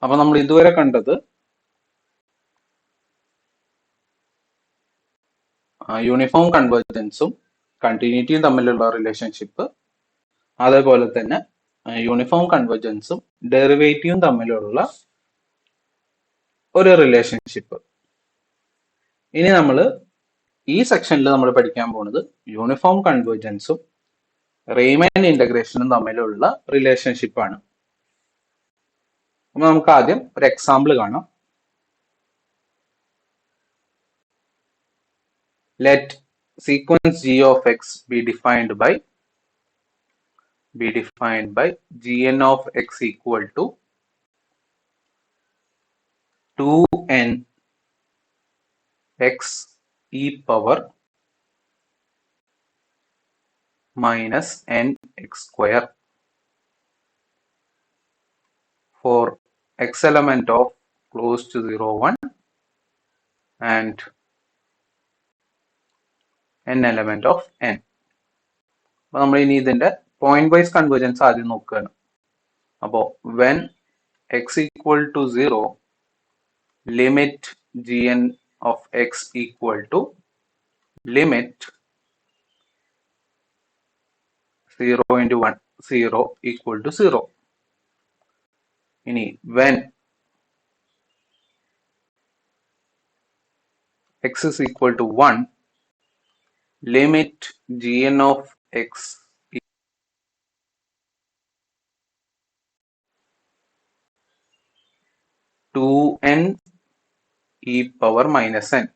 അപ്പൊ നമ്മൾ ഇതുവരെ കണ്ടത് യൂണിഫോം കൺവേർജൻസും കണ്ടിന്യൂറ്റിയും തമ്മിലുള്ള റിലേഷൻഷിപ്പ്, അതേപോലെ തന്നെ യൂണിഫോം കൺവേർജൻസും ഡെറിവേറ്റീവും തമ്മിലുള്ള ഒരു റിലേഷൻഷിപ്പ്. ഇനി നമ്മൾ ഈ സെക്ഷനിൽ നമ്മൾ പഠിക്കാൻ പോകുന്നത് യൂണിഫോം കൺവേർജൻസും റീമൻ ഇന്റഗ്രേഷനും തമ്മിലുള്ള റിലേഷൻഷിപ്പ് ആണ്. അപ്പൊ നമുക്ക് ആദ്യം ഒരു എക്സാമ്പിൾ കാണാം. Let sequence g of x be defined by gn of x equal to 2n x e power minus n x square for x element of close to 0, 1 and n element of n. അപ്പൊ നമ്മൾ ഇനി ഇതിന്റെ point wise convergence ആദ്യം നോക്കുകയാണ്. അപ്പോൾ when x equal to 0, limit gn of x equal to limit 0 into 1, 0 equal to 0. ഇനി when x is equal to 1, limit gn of x 2n e power minus n.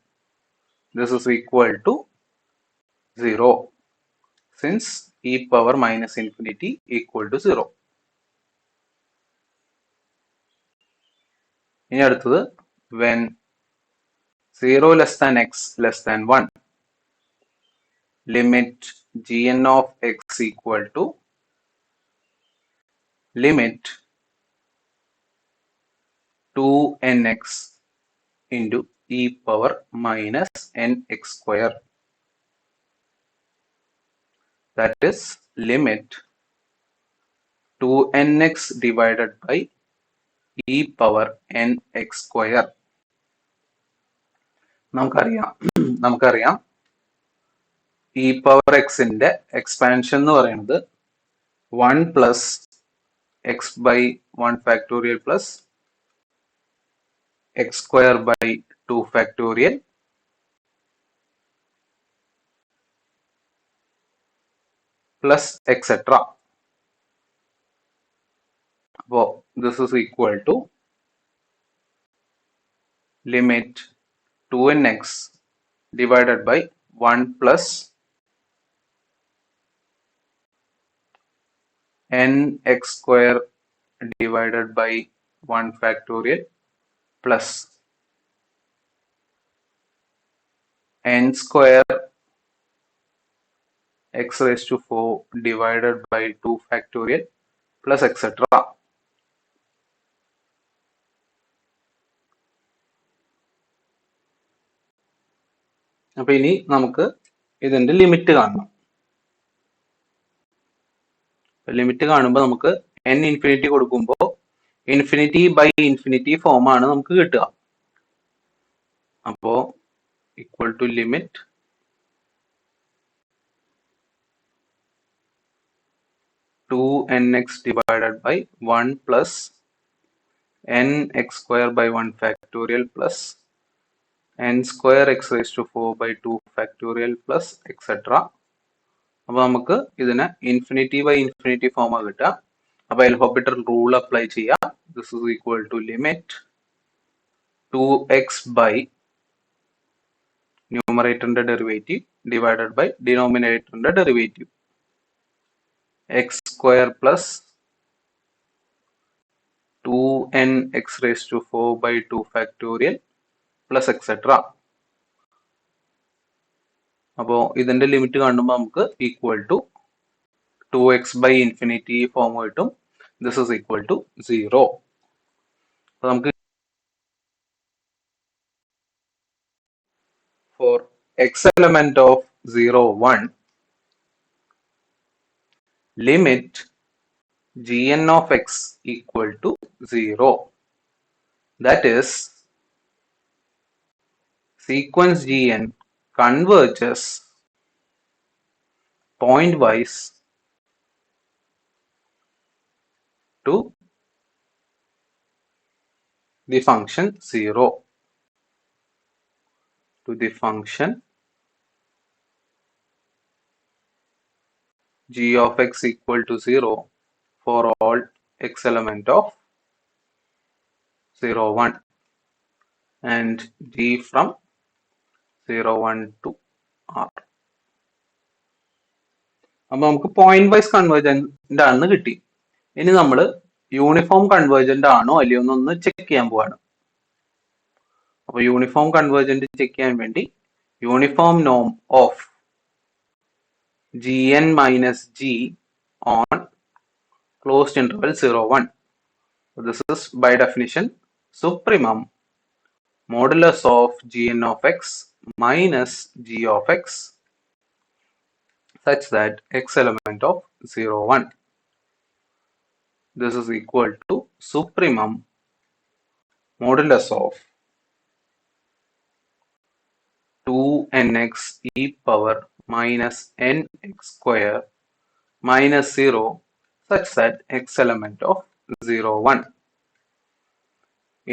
This is equal to 0 since e power minus infinity equal to 0. ഇനി അടുത്തത് when 0 less than x less than 1, limit gn of x equal to limit 2nx into e power minus nx square. That is limit 2nx divided by e power nx square. നമുക്കറിയാം e power x ന്റെ expansion എന്ന് പറയുന്നത് 1 plus x by 1 factorial plus x square by 2 factorial plus etc. അപ്പോൾ this is equal to limit 2nx divided by 1 plus nx square divided by 1 factorial plus n square x raised to 4 divided by 2 factorial plus etc. അപ്പൊ ഇനി നമുക്ക് ഇതിന്റെ limit കാണണം. Limit കാണുമ്പോൾ നമുക്ക് n infinity കൊടുക്കുമ്പോൾ infinity by infinity form ആണ് നമുക്ക് കിട്ടുക. അപ്പോ equal to limit to N X divided by 1 plus n x square by 1 factorial plus n square x raised to 4 by 2 factorial plus etc. അപ്പൊ നമുക്ക് ഇതിനെ ഇൻഫിനിറ്റി ബൈ ഇൻഫിനിറ്റി ഫോം ആ കിട്ടുക. അപ്പൊ എൽഹോപ്പിറ്റൽ റൂൾ അപ്ലൈ ചെയ്യാം. This is equal to limit 2x by ന്യൂമറേറ്ററിന്റെ derivative divided by ഡിനോമിനേറ്ററിന്റെ derivative x square plus 2n x raised to 4 by 2 factorial plus etc. അപ്പോൾ ഇതിന്റെ ലിമിറ്റ് കാണുമ്പോൾ നമുക്ക് equal to 2x by infinity form കിട്ടും. This is equal to 0. അപ്പോൾ നമുക്ക് for x element of 0, 1, limit gn of x equal to 0. that is sequence Gn converges pointwise to the function 0, to the function g of x equal to 0 for all x element of 0, 1 and g from 0, 1 to r. അപ്പൊ നമുക്ക് point wise convergent ആണെന്ന് കിട്ടി. ഇനി നമ്മൾ uniform convergent ആണോ അല്ലയോ എന്നൊന്ന് check ചെയ്യാൻ പോവാണ്. അപ്പൊ യൂണിഫോം കൺവേർജന്റ് ചെക്ക് ചെയ്യാൻ വേണ്ടി യൂണിഫോം നോം of gn minus g on closed interval 0, 1. This is by definition supremum modulus of gn of x minus g of x such that x element of 0, 1. This is equal to supremum modulus of 2nx e power minus nx square minus 0 such that x element of 0, 1.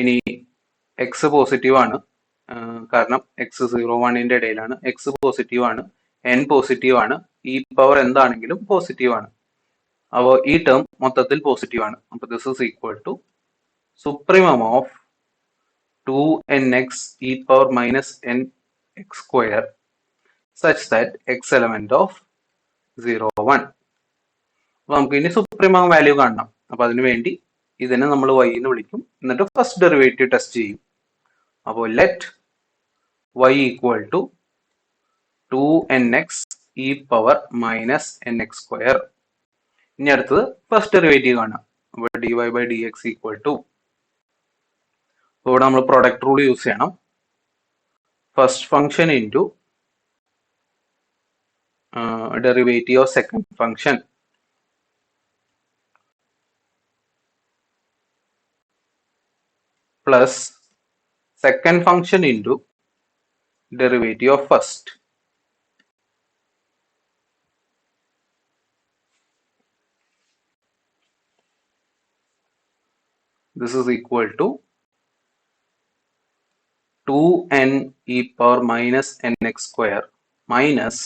ഇനി X positive ആണ്, കാരണം X 0, 1ന്റെ ഇടയിലാണ്. X positive ആണ്, N positive ആണ്, ഈ power എന്താണെങ്കിലും positive ആണ്. അപ്പോൾ ഈ ടേം മൊത്തത്തിൽ പോസിറ്റീവ് ആണ്. അപ്പോൾ this is equal to supremum of 2nx e power minus nx square such that x element of 0, 1. അപ്പൊ നമുക്ക് ഇനി സുപ്രീമം വാല്യൂ കാണണം. അപ്പൊ അതിനു വേണ്ടി ഇതിനെ നമ്മൾ y എന്ന് വിളിക്കും, എന്നിട്ട് ഫസ്റ്റ് ഡെറിവേറ്റീവ് ടെസ്റ്റ് ചെയ്യും. അപ്പോൾ let y equal to 2nx e power minus nx square. ഇനി അടുത്തത് ഫസ്റ്റ് ഡെറിവേറ്റീവ് കാണാം. അപ്പോൾ dy by dx equal to, ഇവിടെ നമ്മൾ പ്രൊഡക്റ്റ് റൂൾ യൂസ് ചെയ്യണം. First function into derivative of second function plus second function into derivative of first. This is equal to 2n e power minus nx square minus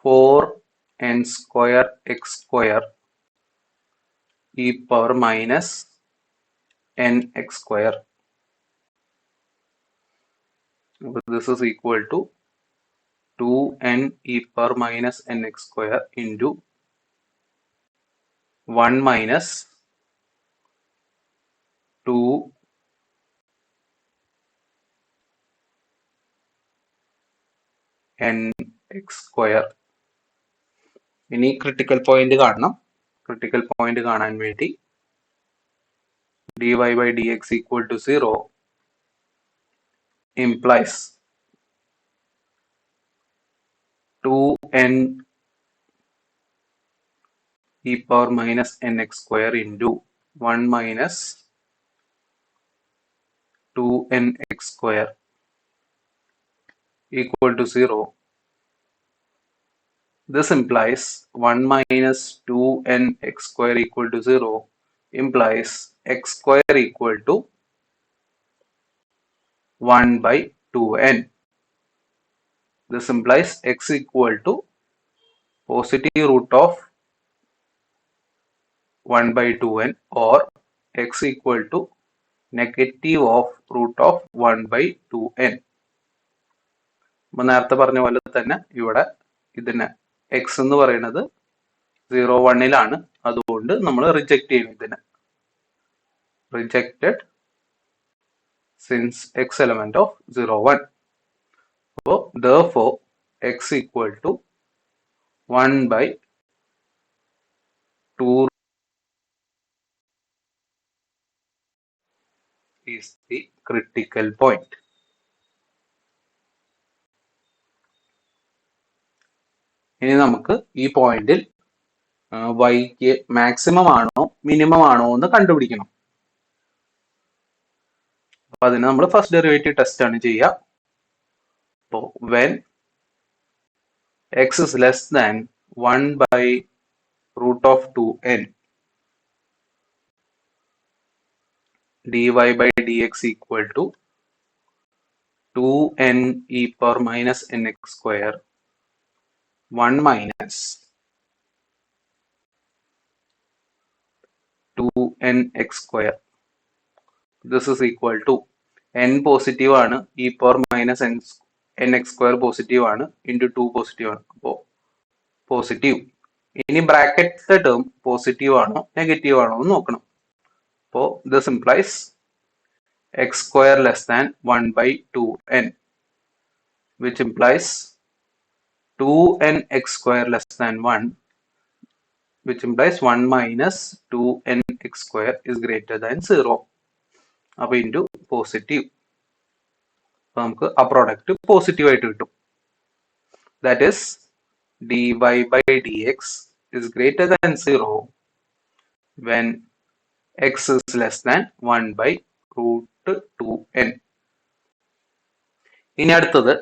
4n square x square e power minus nx square. This is equal to 2n e power minus nx square into 1 minus 2 nx square. ഇനി critical point കാണണം. Critical point കാണാൻ വേണ്ടി dy by dx equal to 0 implies 2n e power minus nx square into 1 minus 2nx square equal to 0. This implies 1 minus 2nx square equal to 0 implies x square equal to 1 by 2n. This implies x equal to positive root of 1 by 2n or x equal to negative of root of 1 by 2n. അപ്പോൾ നേരത്തെ പറഞ്ഞ പോലെ തന്നെ ഇവിടെ ഇതിനെ X എന്ന് പറയുന്നത് 0, 1ലാണ്, അതുകൊണ്ട് നമ്മൾ റിജക്ട് ചെയ്യും. ഇതിനെ rejected since X element of 0, 1. അപ്പോൾ therefore x equal to 1 by 2 is the critical point. ഇനി നമുക്ക് ഈ പോയിന്റിൽ വൈക്ക് മാക്സിമം ആണോ മിനിമം ആണോ എന്ന് കണ്ടുപിടിക്കണം. അപ്പൊ അതിന് നമ്മൾ ഫസ്റ്റ് ഡെറിവേറ്റീവ് ടെസ്റ്റ് ആണ് ചെയ്യുക. അപ്പോൾ when x is less than 1 by root of 2n dy by dx equal to 2n e power minus nx square 1 minus 2nx square. This is equal to n positive ആണ്, e power minus nx square positive ആണ്, into 2 positive ആണ്. അപ്പോൾ positive. ഇനി ബ്രാക്കറ്റിലെ term positive ആണോ negative ആണോ എന്ന് നോക്കണം. അപ്പോൾ this implies x square less than 1 by 2n, which implies 2nx square less than 1, which implies 1 minus 2nx square is greater than 0. അപ്പോൾ ഇൻറ്റു പോസിറ്റീവ്. അപ്പോൾ നമുക്ക് ആ പ്രോഡക്റ്റ് പോസിറ്റീവ് ആയിട്ട് കിട്ടും. That is dy by dx is greater than 0 when x is less than 1 by root 2n. ഇനി അടുത്തത്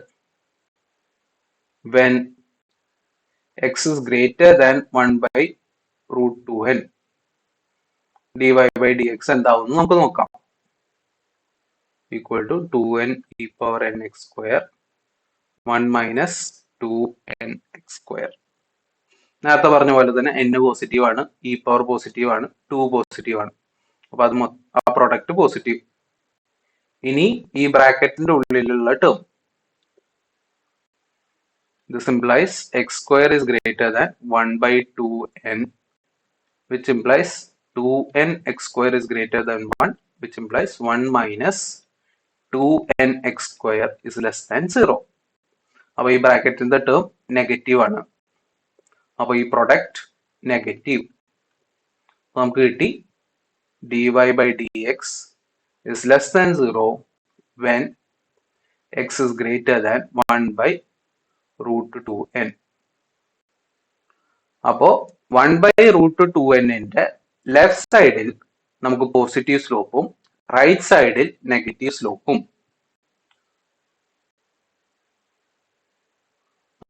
when x is greater than 1 by root 2n dy by dx എന്താവും നമുക്ക് നോക്കാം. Equal to 2n e power nx square 1 minus 2nx square. നേരത്തെ പറഞ്ഞ പോലെ തന്നെ n positive ആണ്, ഇ പവർ പോസിറ്റീവ് ആണ്, 2 പോസിറ്റീവ് ആണ്. അപ്പൊ അത് ആ പ്രോഡക്റ്റ് പോസിറ്റീവ്. ഇനി ഈ ബ്രാക്കറ്റിന്റെ ഉള്ളിലുള്ള term this implies x square is greater than 1 by 2n, which implies 2n x square is greater than 1, which implies 1 minus 2nx square is less than 0. അപ്പോൾ ഈ ബ്രാക്കറ്റിന്റെ ടേം നെഗറ്റീവ് ആണ്. അപ്പോൾ ഈ പ്രൊഡക്റ്റ് നെഗറ്റീവ്. നമുക്ക് കിട്ടി dy by dx is less than 0 when x is greater than 1 by root 2n. അപ്പോൾ 1 by root 2n-ന്റെ left സൈഡിൽ നമുക്ക് പോസിറ്റീവ് സ്ലോപ്പും റൈറ്റ് സൈഡിൽ നെഗറ്റീവ് സ്ലോപ്പും.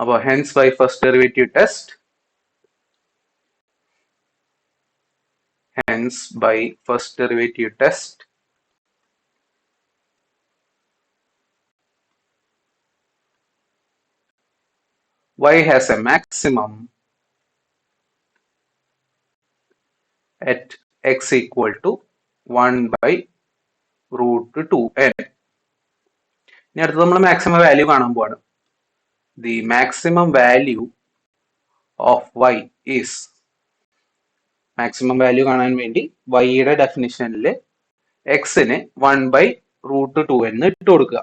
അപ്പോൾ hence by first derivative test, hence by first derivative test y has a maximum at x equal to 1 by root 2n. ഇനി അടുത്ത് നമ്മൾ maximum value കാണാൻ പോവാണ്. The maximum value of y is, maximum value കാണാൻ വേണ്ടി വൈയുടെ ഡെഫിനിഷനിൽ എക്സിന് 1 by root 2n ഇട്ട് കൊടുക്കുക.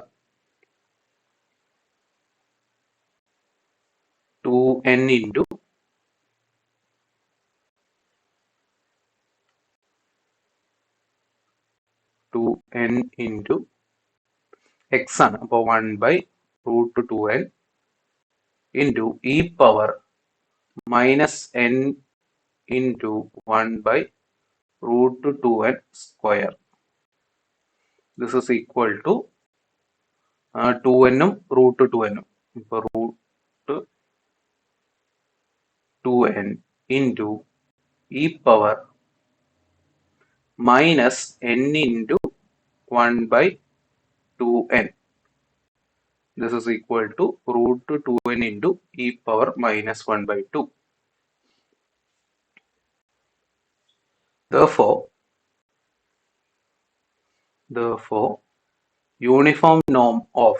2n into 2n into x ആണ്. അപ്പോൾ 1 by root 2n into e power minus n into 1 by root 2n square. This is equal to 2n-ഉം root 2n-ഉം. ഇപ്പോൾ root 2n into e power minus n into 1 by 2n. This is equal to root 2n into e power minus 1 by 2. Therefore, uniform norm of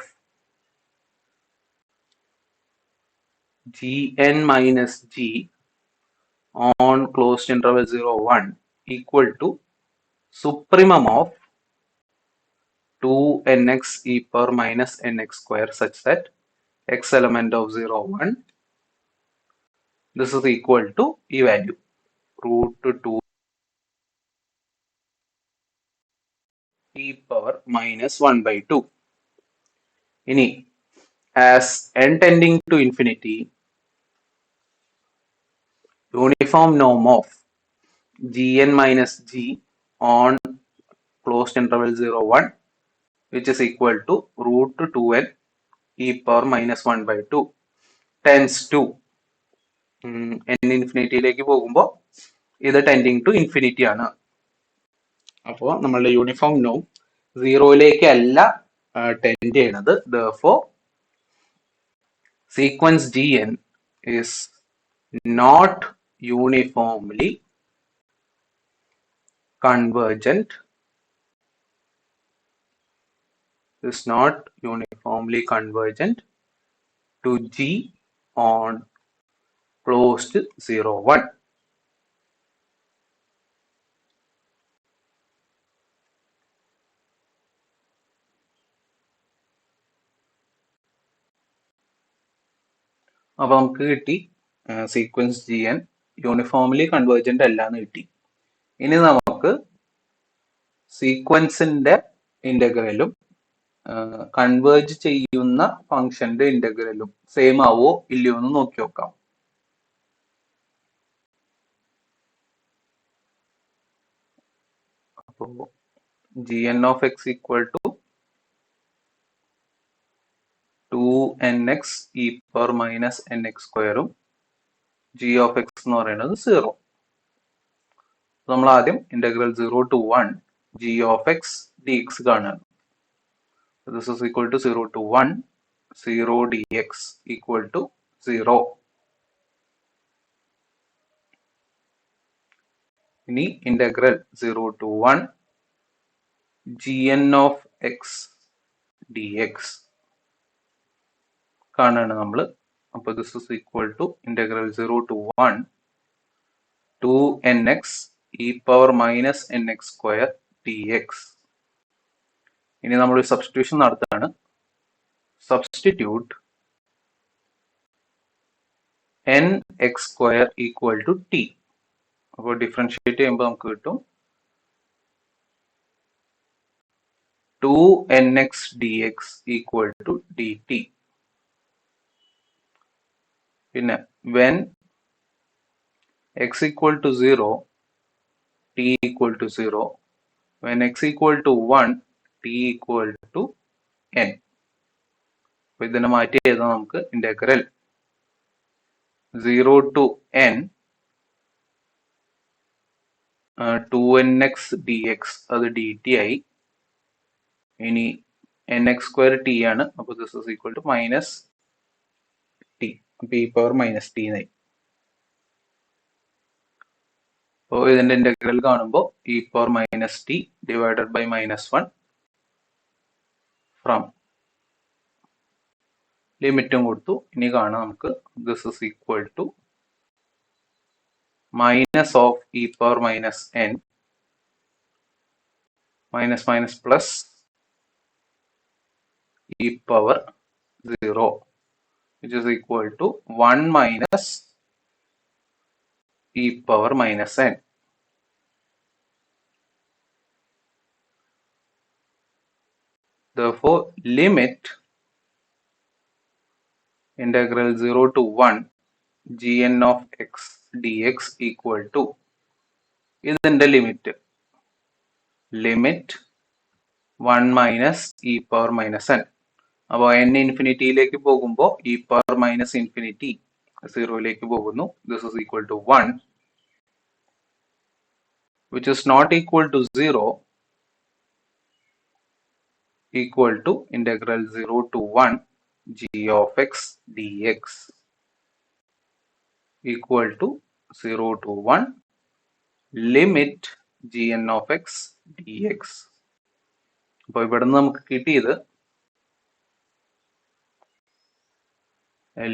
gn minus g on closed interval 0, 1 equal to supremum of 2nx e power minus nx square such that x element of 0, 1, this is equal to e value root 2 e power minus 1 by 2. ഇനി as n tending to infinity, uniform നോം of gn minus g on closed interval 0 1 which is equal to root 2n e power minus 1 by 2 tends to n ഇൻഫിനിറ്റിയിലേക്ക് പോകുമ്പോൾ ഇത് tending to infinity ആണ്. അപ്പോൾ നമ്മളുടെ uniform നോം സീറോയിലേക്കല്ല tend ചെയ്യണത്. therefore sequence gn is not uniformly convergent to G on closed 0 1. അപ്പോൾ നമുക്ക് കിട്ടി സീക്വൻസ് gn യൂണിഫോംലി കൺവേർജന്റ് അല്ല എന്ന് കിട്ടി. ഇനി നമുക്ക് സീക്വൻസിന്റെ ഇന്റഗ്രലും കൺവേർജ് ചെയ്യുന്ന ഫംഗ്ഷന്റെ ഇന്റഗ്രലും സെയിം ആവോ ഇല്ലയോ എന്ന് നോക്കി നോക്കാം. അപ്പോൾ gn of x equal to 2nx e power minus nx സ്ക്വയറും g of x എന്ന് പറയുന്നത് 0. നമ്മൾ ആദ്യം integral 0 to 1 g of x dx കാണുകയാണ്. This is equal to 0 to 1 0 dx equal to 0. ഇനി integral 0 to 1 gn of x dx കാണാണ് നമ്മൾ. അപ്പോൾ this is equal to integral 0 to 1 2nx e power minus nx square dx. ഇനി നമ്മൾ substitution നടത്തുകയാണ്. Substitute nx സ്ക്വയർ equal to t. അപ്പോൾ differentiate ചെയ്യുമ്പോൾ നമുക്ക് കിട്ടും 2nx dx equal to dt. പിന്നെ when x equal to 0 t equal to 0, when x equal to 1 t equal to n. അപ്പോൾ ഇതിനെ മാറ്റി എഴുതാം നമുക്ക്. Integral 0 to n 2nx dx അത് dt ആയി. ഇനി nx സ്ക്വയർ t ആണ്. അപ്പോൾ this is equal to minus t, e power minus t എന്നായി. അപ്പോൾ ഇതിന്റെ ഇന്റഗ്രൽ കാണുമ്പോൾ e power minus t divided by minus 1 from ലിമിറ്റും കൊടുത്തു. ഇനി കാണാം നമുക്ക് this is equal to minus of e power minus n minus minus plus e power 0 which is equal to 1 minus e power minus n. Therefore limit integral 0 to 1 gn of x dx equal to ഇതിന്റെ limit 1 minus E power minus N. അപ്പോൾ n ഇൻഫിനിറ്റിയിലേക്ക് പോകുമ്പോൾ E power minus infinity 0യിലേക്ക് പോകുന്നു. This is equal to 1 which is not equal to 0 equal to integral 0 to 1 g of x dx equal to 0 to 1 limit gn of x dx. അപ്പോൾ ഇവിടെ നിന്ന് നമുക്ക് കിട്ടിയത്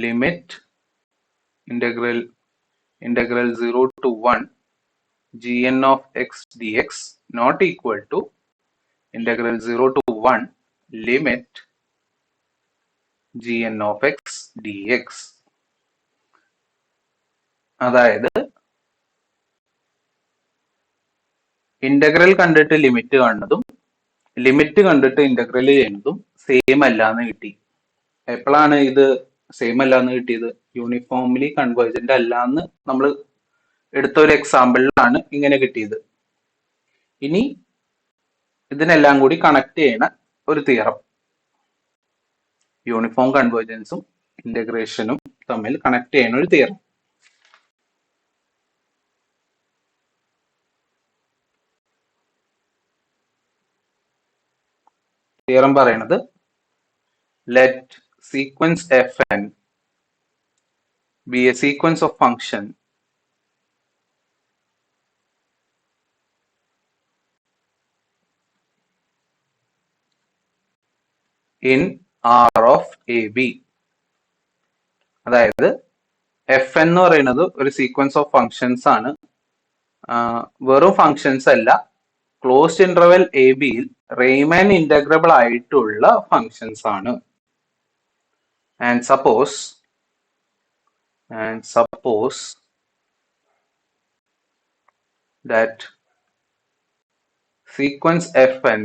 limit integral 0 to 1 gn of x dx not equal to integral 0 to 1 limit gn of x dx. അതായത് integral കണ്ടിട്ട് limit കാണുന്നതും limit കണ്ടിട്ട് integral ചെയ്യുന്നതും സെയിം അല്ല എന്ന് കിട്ടി. എപ്പോഴാണ് ഇത് സെയിം അല്ല എന്ന് കിട്ടിയത്? യൂണിഫോംലി കൺവേർജന്റ് അല്ല എന്ന് നമ്മൾ എടുത്ത ഒരു എക്സാമ്പിളിലാണ് ഇങ്ങനെ കിട്ടിയത്. ഇനി ഇതിനെല്ലാം കൂടി കണക്ട് ചെയ്യണ ഒരു തിയറം, യൂണിഫോം കൺവേർജൻസും ഇന്റഗ്രേഷനും തമ്മിൽ കണക്ട് ചെയ്യണ ഒരു തിയറം. തിയറം പറയണത് let sequence fn be a sequence of function in R of AB. അതായത് എഫ് എന്ന് പറയുന്നത് ഒരു സീക്വൻസ് ഓഫ് ഫങ്ഷൻസ് ആണ്, വെറും ഫങ്ഷൻസ് അല്ല, ക്ലോസ്ഡ് ഇന്റർവെൽ എ ബിയിൽ റീമാൻ ഇന്റഗ്രബിൾ ആയിട്ടുള്ള ഫങ്ഷൻസ് ആണ്. And suppose that sequence fn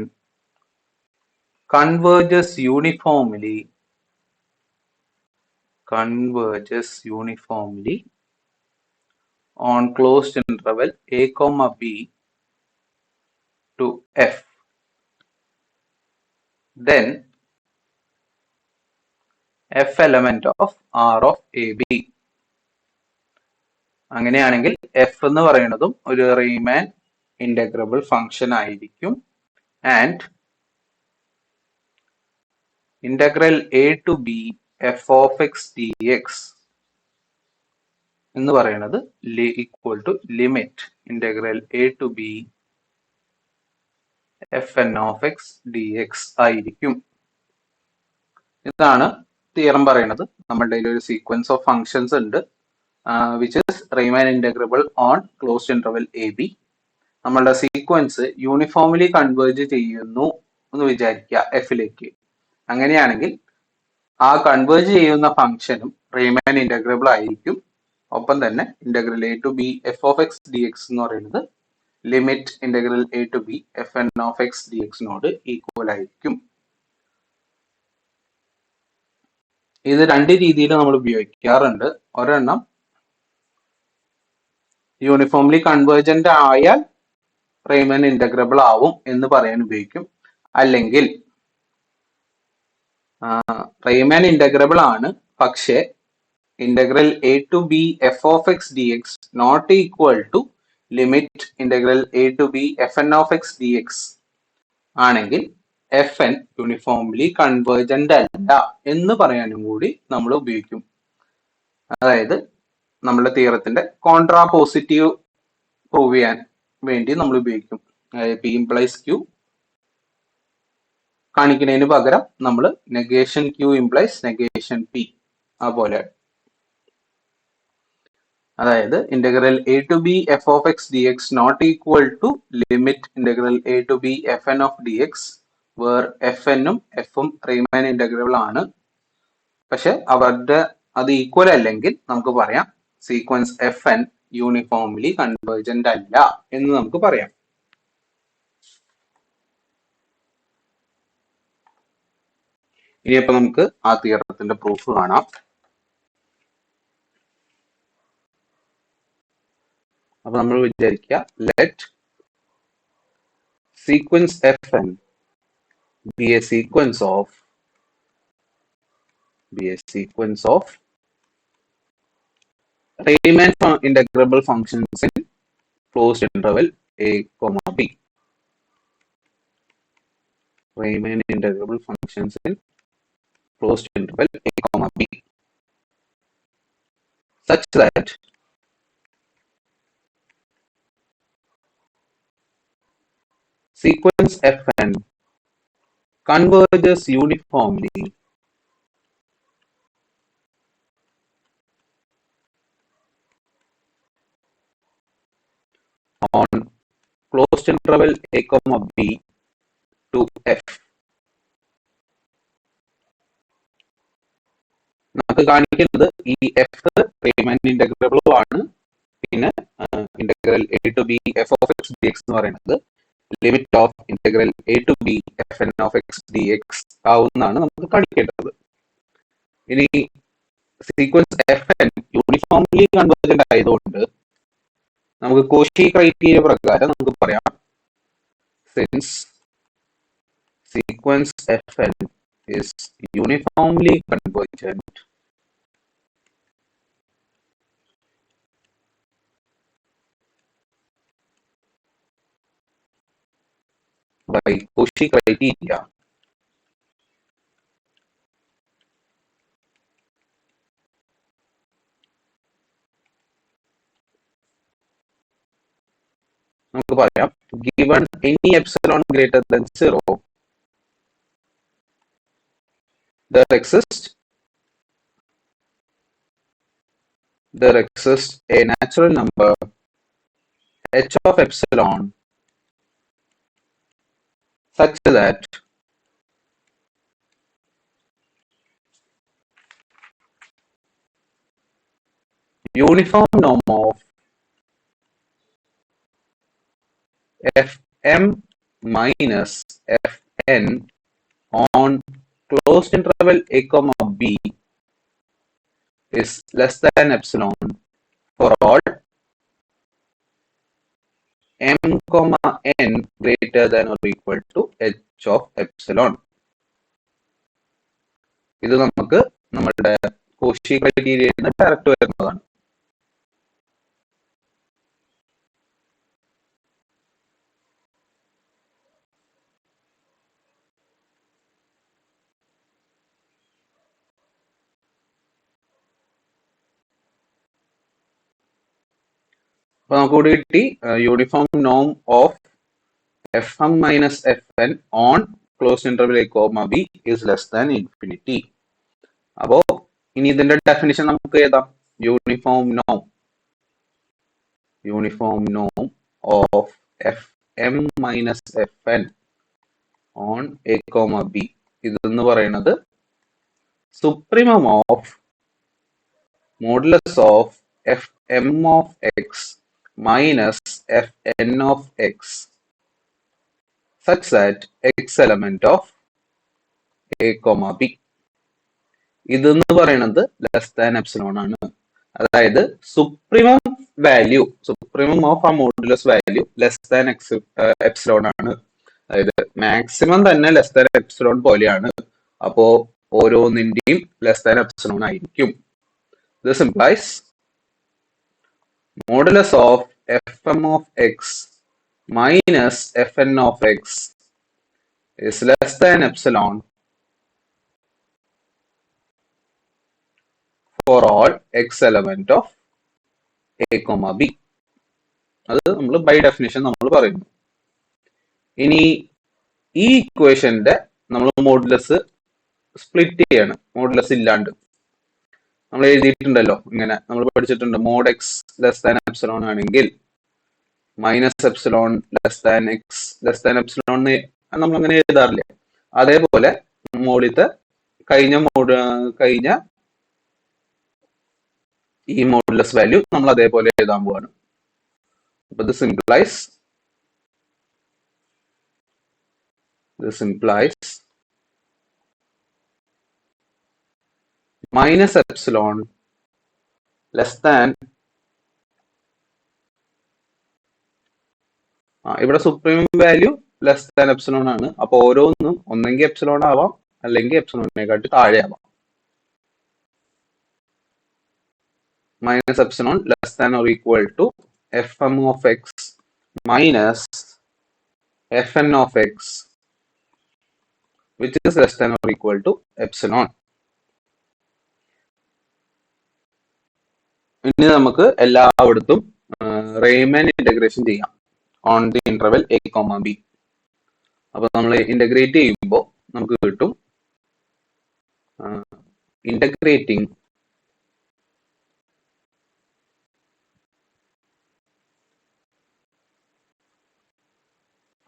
converges uniformly on closed interval a comma b to f, then f element of R of AB. അങ്ങനെയാണെങ്കിൽ F എന്ന് പറയുന്നതും ഒരു റീമാൻ ഇന്റഗ്രബിൾ ഫംഗ്ഷൻ ആയിരിക്കും. And integral A to B F of X D X എന്ന് പറയുന്നത് equal to limit integral A to B F N of X D X ആയിരിക്കും. ഇതാണ് theorem പറയുന്നത്. നമ്മളുടെ ഒരു സീക്വൻസ് ഓഫ് ഫങ്ഷൻസ് ഉണ്ട് which is Riemann integrable on closed interval A B. നമ്മളുടെ sequence uniformly converge ചെയ്യുന്നു എന്ന് വിചാരിക്കുക എഫിലേക്ക്. അങ്ങനെയാണെങ്കിൽ ആ കൺവേർജ് ചെയ്യുന്ന ഫംഗ്ഷനും റീമാൻ ഇന്റഗ്രബിൾ ആയിരിക്കും. ഒപ്പം തന്നെ integral A to B F of X D X എന്ന് പറയുന്നത് limit integral A to B F N of X D എക്സിനോട് ഈക്വൽ ആയിരിക്കും. ഇത് രണ്ട് രീതിയിൽ നമ്മൾ ഉപയോഗിക്കാറുണ്ട്. ഒരെണ്ണം യൂണിഫോംലി കൺവേർജന്റ് ആയാൽ റീമാൻ ഇന്റഗ്രബിൾ ആവും എന്ന് പറയാൻ ഉപയോഗിക്കും. അല്ലെങ്കിൽ റീമാൻ ഇന്റഗ്രബിൾ ആണ്, പക്ഷേ integral A to B F of X D X not equal to limit integral A to B F N of X D X ആണെങ്കിൽ എഫ് എൻ യൂണിഫോംലി കൺവേർജന്റ് അല്ല എന്ന് പറയാനും കൂടി നമ്മൾ ഉപയോഗിക്കും. അതായത് നമ്മുടെ തിയറത്തിന്റെ കോൺട്രാപോസിറ്റീവ് പ്രൂവ് ചെയ്യാൻ വേണ്ടി നമ്മൾ ഉപയോഗിക്കും. പി ഇംപ്ലൈസ് ക്യൂ കാണിക്കുന്നതിന് പകരം നമ്മൾ negation Q implies negation P അതുപോലെ. അതായത് integral A to B F of X D X not equal to limit integral A to B F N of D X, where F എന്നും എഫും റീമാൻ integrable ആണ്. പക്ഷെ അവരുടെ അത് ഈക്വൽ അല്ലെങ്കിൽ നമുക്ക് പറയാം sequence F N uniformly convergent അല്ല എന്ന് നമുക്ക് പറയാം. ഇനിയിപ്പോ നമുക്ക് ആ തിയറത്തിന്റെ പ്രൂഫ് കാണാം. അപ്പൊ നമ്മൾ വിചാരിക്കുക let sequence F N be a sequence of Riemann integrable functions in closed interval a comma b. Riemann integrable functions in closed interval a comma b such that sequence fn converges uniformly on closed interval a comma b to f. നമുക്ക് കാണിക്കുന്നത് ഈ F റീമാൻ ഇന്റഗ്രബിളും ആണ്, പിന്നെ integral A to B F of X D X എന്ന് പറയുന്നത് limit of integral A to B F N of X D X ആവുന്നതാണ് നമുക്ക് കാണിക്കേണ്ടത്. ഇനി sequence F N uniformly convergent ആയതുകൊണ്ട് നമുക്ക് കോഷി ക്രൈറ്റീരിയ പ്രകാരം നമുക്ക് പറയാം, since sequence Fn is uniformly convergent by Cauchy criteria, നമുക്ക് പറയാം given any epsilon greater than 0, there exists a natural number h of epsilon such that uniform norm of Fm minus Fn on closed interval a comma b is less than epsilon for all m comma n greater than or equal to h of epsilon. ഇത് നമുക്ക് നമ്മുടെ Cauchy ക്രൈറ്റീരിയയിൽ നിന്ന് direct വരുന്നതാണ്. അപ്പൊ നമുക്ക് കൂടി കിട്ടി uniform നോം of Fm minus Fn on closed interval a comma b is less than infinity. അപ്പോ ഇനി ഇതിന്റെ ഡെഫിനിഷൻ നമുക്ക് എഴുതാം. യൂണിഫോം നോം of Fm minus Fn on a comma b ഇതെന്ന് പറയുന്നത് supremum of modulus of Fm of x minus Fn of x such that x element of a comma b ഇതെന്ന് പറയുന്നത് ലെസ് ദാൻ എപ്സിലോൺ ആണ്. അതായത് supremum of ആ modulus value less than epsilon ആണ്. അതായത് maximum തന്നെ ലെസ് ദാൻ എപ്സിലോൺ പോലെയാണ്. അപ്പോ ഓരോന്നിന്റെയും ലെസ് ദാൻ എപ്സിലോൺ ആയിരിക്കും. This implies modulus of Fm of x minus Fn of x is less than epsilon for all x element of a comma b. അത് നമ്മൾ by definition നമ്മൾ പറയുന്നു. ഇനി ഈ ഇക്വേഷന്റെ നമ്മൾ മോഡുലസ് സ്പ്ലിറ്റ് ചെയ്യാണ്, മോഡുലസ് ഇല്ലാണ്ട്. നമ്മൾ എഴുതിയിട്ടുണ്ടല്ലോ, ഇങ്ങനെ നമ്മൾ പഠിച്ചിട്ടുണ്ട്. Mod X less than epsilon ആണെങ്കിൽ minus epsilon less than X less than epsilon നമ്മൾ അങ്ങനെ എഴുതാറില്ലേ? അതേപോലെ മോഡിലത്തെ കഴിഞ്ഞ ഈ മോഡുലസ് വാല്യൂ നമ്മൾ അതേപോലെ എഴുതാൻ പോവാണ്. അപ്പൊ this implies minus epsilon less than ഇവിടെ supreme value less than epsilon ആണ്. അപ്പൊ ഓരോന്നും ഒന്നെങ്കിൽ എപ്സിലോൺ ആവാം, അല്ലെങ്കിൽ എപ്സിലോണിനെക്കാട്ടി താഴെ ആവാം. Minus epsilon less than or equal to Fm of x minus Fn of x which is less than or equal to epsilon. ഇനി നമുക്ക് എല്ലായിടത്തും റെയ്മാൻ ഇന്റഗ്രേഷൻ ചെയ്യാം on the interval a, b. അപ്പൊ നമ്മൾ ഇന്റഗ്രേറ്റ് ചെയ്യുമ്പോൾ നമുക്ക് കിട്ടും integrating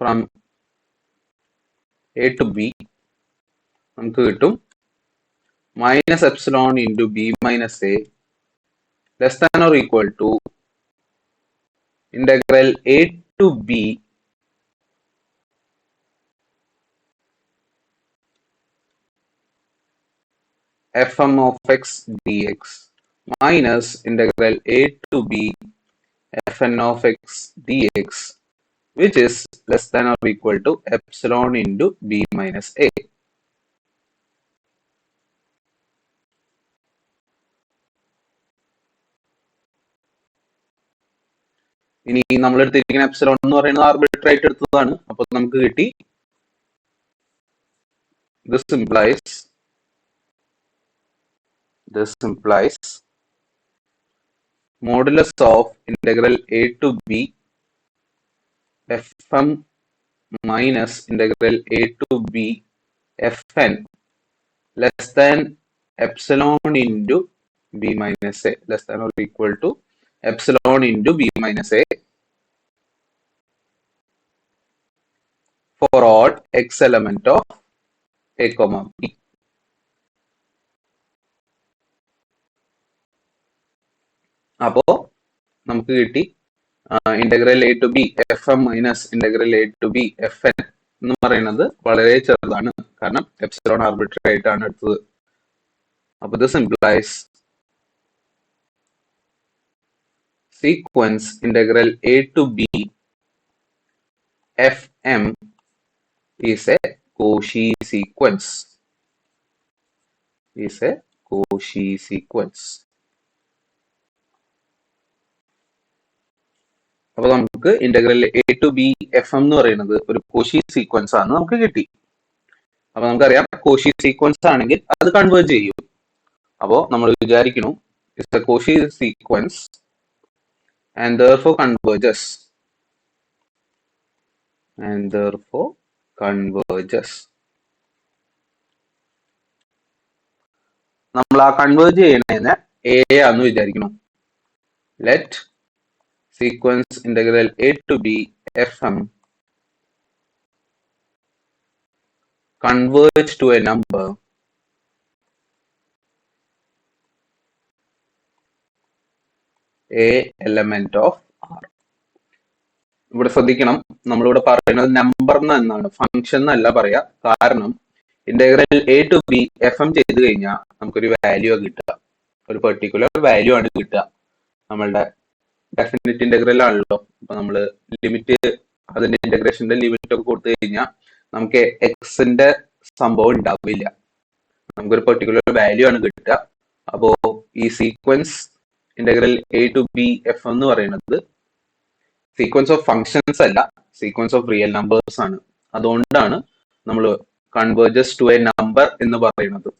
from a to b നമുക്ക് കിട്ടും minus epsilon into b minus a less than or equal to integral a to b Fm of x dx minus integral a to b fn of x dx, which is less than or equal to epsilon into b minus a. ഇനി നമ്മൾ എടുത്തിരിക്കുന്ന epsilon എന്ന് പറയുന്നത് arbitrary ആയിട്ട് എടുത്തതാണ്. അപ്പൊ നമുക്ക് കിട്ടി this implies modulus of integral a to b fm minus integral a to b fn less than epsilon into b minus a, less than or equal to epsilon into b minus a for all x element of a comma b. അപ്പോ നമുക്ക് കിട്ടി integral A to B F M minus integral A to B F N എന്ന് പറയുന്നത് വളരെ ചെറുതാണ്, കാരണം epsilon arbitrary ആയിട്ടാണ് എടുത്തത്. അപ്പൊ this implies sequence integral a to b fm is a Cauchy sequence. അപ്പൊ നമുക്ക് integral A to B F M എന്ന് പറയുന്നത് ഒരു കോഷി സീക്വൻസ് ആണ് നമുക്ക് കിട്ടി. അപ്പൊ നമുക്കറിയാം കോഷി സീക്വൻസ് ആണെങ്കിൽ അത് കൺവേർജ് ചെയ്യും. അപ്പോ നമ്മൾ വിചാരിക്കുന്നു it's A Cauchy sequence and therefore converges. നമ്മൾ ആ കൺവേർജ് ചെയ്യണതിനെ എ ആന്ന് വിചാരിക്കണം. Let sequence integral A to B F M converge to a number a element of R. ഇവിടെ ശ്രദ്ധിക്കണം, നമ്മളിവിടെ പറയുന്നത് നമ്പർ എന്നാണ്, ഫംഗ്ഷൻ എന്നല്ല പറയാ. കാരണം integral A to B F M ചെയ്ത് കഴിഞ്ഞാൽ നമുക്കൊരു വാല്യൂ കിട്ടുക, ഒരു പെർട്ടിക്കുലർ വാല്യൂ ആണ് കിട്ടുക. നമ്മളുടെ ഡെഫിനിറ്റ് ഇന്റഗ്രൽ ആണല്ലോ. അപ്പൊ നമ്മള് ലിമിറ്റ്, അതിന്റെ ഇന്റഗ്രേഷന്റെ ലിമിറ്റ് ഒക്കെ കൊടുത്തു കഴിഞ്ഞാൽ നമുക്ക് എക്സിന്റെ സംഭവം ഉണ്ടാവില്ല, നമുക്കൊരു പെർട്ടിക്കുലർ വാല്യൂ ആണ് കിട്ടുക. അപ്പോ ഈ sequence integral A to B F എന്ന് പറയുന്നത് സീക്വൻസ് ഓഫ് ഫങ്ഷൻസ് അല്ല, സീക്വൻസ് ഓഫ് റിയൽ നമ്പേഴ്സ് ആണ്. അതുകൊണ്ടാണ് നമ്മൾ കൺവേർജസ് ടു എ നമ്പർ എന്ന് പറയുന്നത്.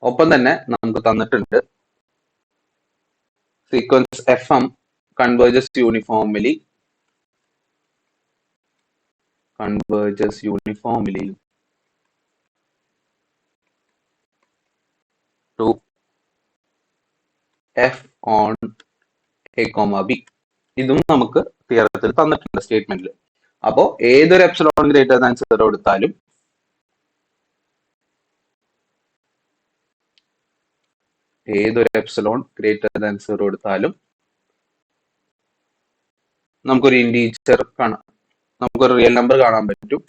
ഒപ്പം തന്നെ നമുക്ക് തന്നിട്ടുണ്ട് sequence F M converges uniformly to f on a comma b. ഇതും നമുക്ക് തിയറത്തിൽ തന്നിട്ടുണ്ട് സ്റ്റേറ്റ്മെന്റിൽ. അപ്പോ ഏതൊരു എപ്സിലോൺ ഗ്രേറ്റർ ദാൻ 0 എടുത്താലും നമുക്കൊരു ഇൻറ്റീജർ കാണാം, നമുക്കൊരു റിയൽ നമ്പർ കാണാൻ പറ്റും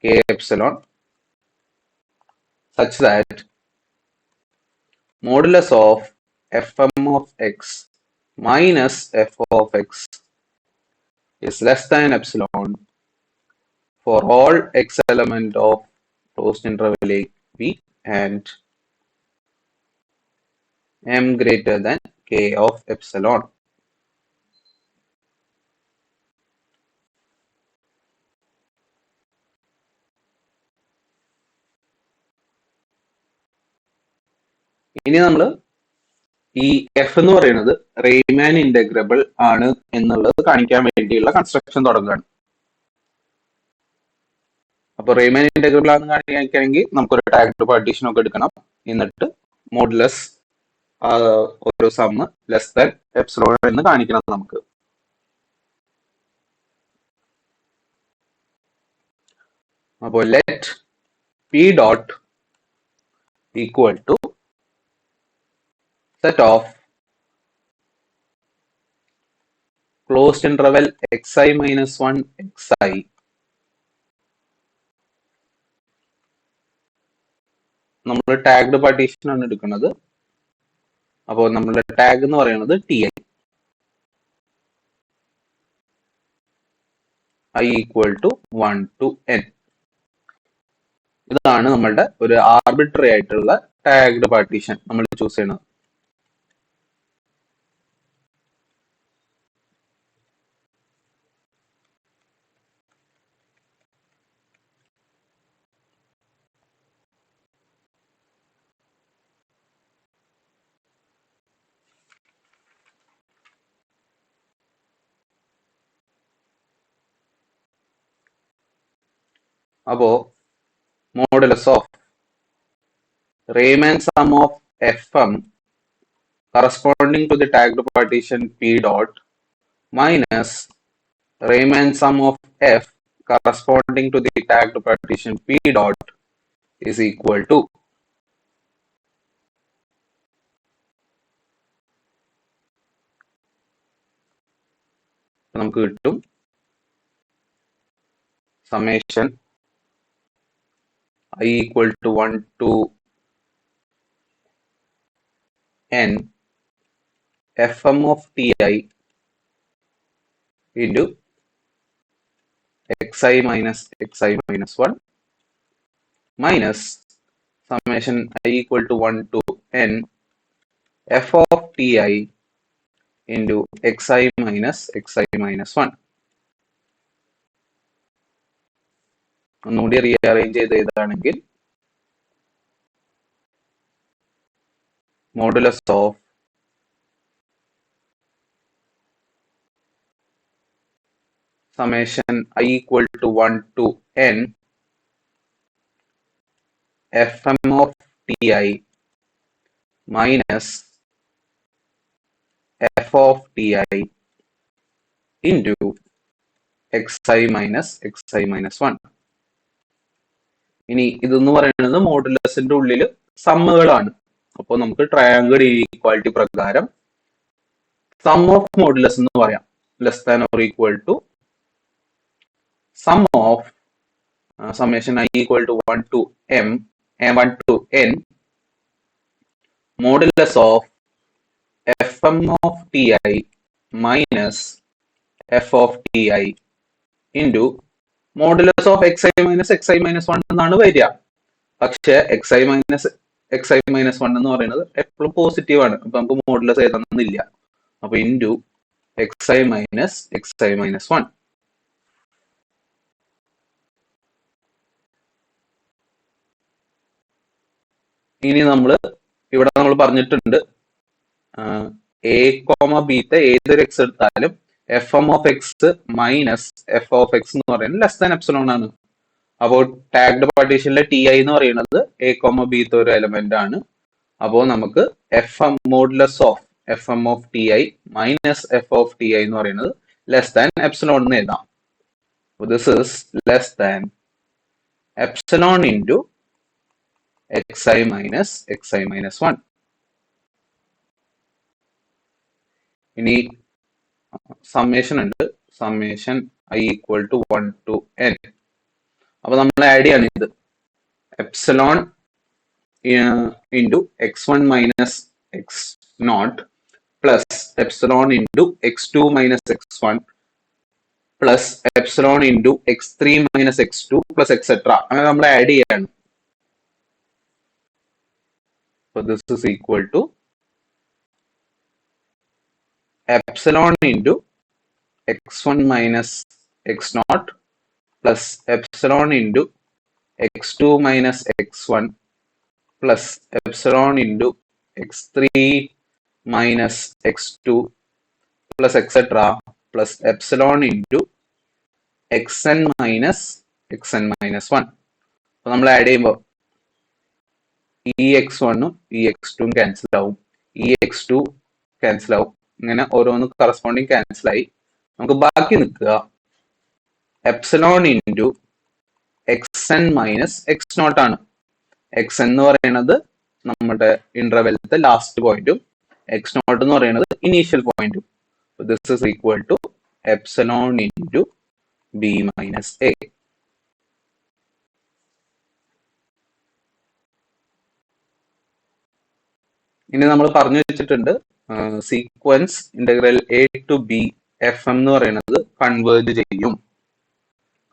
k epsilon such that modulus of fm of x minus f of x is less than epsilon for all x element of closed interval a b and m greater than k of epsilon. ഇനി നമ്മൾ ഈ F എന്ന് പറയുന്നത് Riemann integrable ആണ് എന്നുള്ളത് കാണിക്കാൻ വേണ്ടിയുള്ള construction തുടങ്ങുകയാണ്. അപ്പൊ റെയ്മാൻ ഇന്റഗ്രബിൾ ആണെന്ന് കാണിക്കണമെങ്കിൽ നമുക്കൊരു ടാഗ്ഡ് പാർട്ടീഷൻ ഒക്കെ എടുക്കണം. എന്നിട്ട് മോഡുലസ് ഓരോ സമ്മ് ലെസ് ദാൻ എപ്സിലോൺ എന്ന് കാണിക്കണം നമുക്ക്. അപ്പോൾ let P dot equal to set of closed interval xi minus 1 xi നമ്മൾ ടാഗ്ഡ് പാർട്ടീഷൻ ആണ് എടുക്കുന്നത്. അപ്പോൾ നമ്മുടെ ടാഗ് എന്ന് പറയുന്നത് ti i equal to 1 to n. ഇതാണ് നമ്മളുടെ ഒരു ആർബിട്രറി ആയിട്ടുള്ള ടാഗ്ഡ് പാർട്ടീഷൻ നമ്മൾ ചൂസ് ചെയ്യുന്നത്. അപ്പോ modulus of Riemann sum of Fm corresponding to the tagged partition P dot minus Riemann sum of F corresponding to the tagged partition P dot is equal to നമുക്ക് കിട്ടും summation I equal to 1 to n Fm of Ti into xi minus 1 minus summation I equal to 1 to n f of Ti into xi minus 1. ഒന്നുകൂടി rearrange ചെയ്ത് എഴുതുകയാണെങ്കിൽ modulus of summation I equal to 1 to n Fm of Ti minus f of Ti into xi minus 1. ഇനി ഇതെന്ന് പറയുന്നത് മോഡുലസിന്റെ ഉള്ളിൽ സമ്മുകളാണ്. അപ്പോൾ നമുക്ക് ട്രയാങ്കിൾ ഇക്വാലിറ്റി പ്രകാരം സം ഓഫ് മോഡുലസ് എന്ന് പറയാം less than or equal to sum of summation I equal to 1 to m and 1 to n modulus of Fm of Ti minus f of Ti into modulus of xi minus 1 എന്നാണ് വരിക. പക്ഷെ xi minus 1 എന്ന് പറയുന്നത് എപ്പോഴും positive ആണ്. അപ്പൊ നമുക്ക് modulus എഴുതണമെന്നില്ല. അപ്പൊ ഇൻറ്റു xi minus 1. ഇനി ഇവിടെ നമ്മൾ പറഞ്ഞിട്ടുണ്ട് എ കോമ ബീറ്റ ഏതൊരു എക്സ് എടുത്താലും F M of X minus F of X എന്ന് പറയുന്നത് ലെസ് ദാൻ എപ്സിലോൺ ആണ്. അപ്പോൾ ടാഗ്ഡ് പാർട്ടീഷനിലെ ടി ഐ എന്ന് പറയുന്നത് എ കോമ ബീറ്റ ഒരു എലമെന്റ് ആണ്. അപ്പോൾ നമുക്ക് F M modulus of F M of T I minus F of T I എന്ന് പറയുന്നത് ലെസ് ദാൻ എപ്സിലോൺ എന്ന് എഴുതാം. This is less than epsilon into xi minus 1. ഇനി സമ്മേഷൻ ഉണ്ട്. Summation I equal to 1 to n. അപ്പൊ നമ്മൾ add ചെയ്യാണ് ഇത് epsilon into x1 minus x0 plus epsilon into x2 minus x1 plus epsilon into x3 minus x2 plus etcetera അങ്ങനെ നമ്മൾ add ചെയ്യാണ്. So this is equal to epsilon into x1 minus x0 plus epsilon into x2 minus x1 plus epsilon into x3 minus x2 plus etc. plus epsilon into xn minus 1. അപ്പോൾ നമ്മൾ add ചെയ്യുമ്പോൾ ഈ X വണ്ണും ഈ X ടും cancel ആവും, ഈ X to cancel ആവും. ഇങ്ങനെ ഓരോന്ന് കറസ്പോണ്ടിങ് ക്യാൻസൽ ആയി. നമുക്ക് ബാക്കി നിൽക്കുക epsilon into X N minus X not ആണ്. എക്സ് എന്ന് പറയുന്നത് നമ്മുടെ ഇന്റർവെലത്തെ ലാസ്റ്റ് പോയിന്റും എക്സ് നോട്ട് എന്ന് പറയുന്നത് ഇനീഷ്യൽ പോയിന്റും. This is equal to epsilon into b minus a. ഇനി നമ്മൾ പറഞ്ഞു വെച്ചിട്ടുണ്ട് sequence integral A to B F M എന്ന് പറയുന്നത് കൺവേർജ് ചെയ്യും,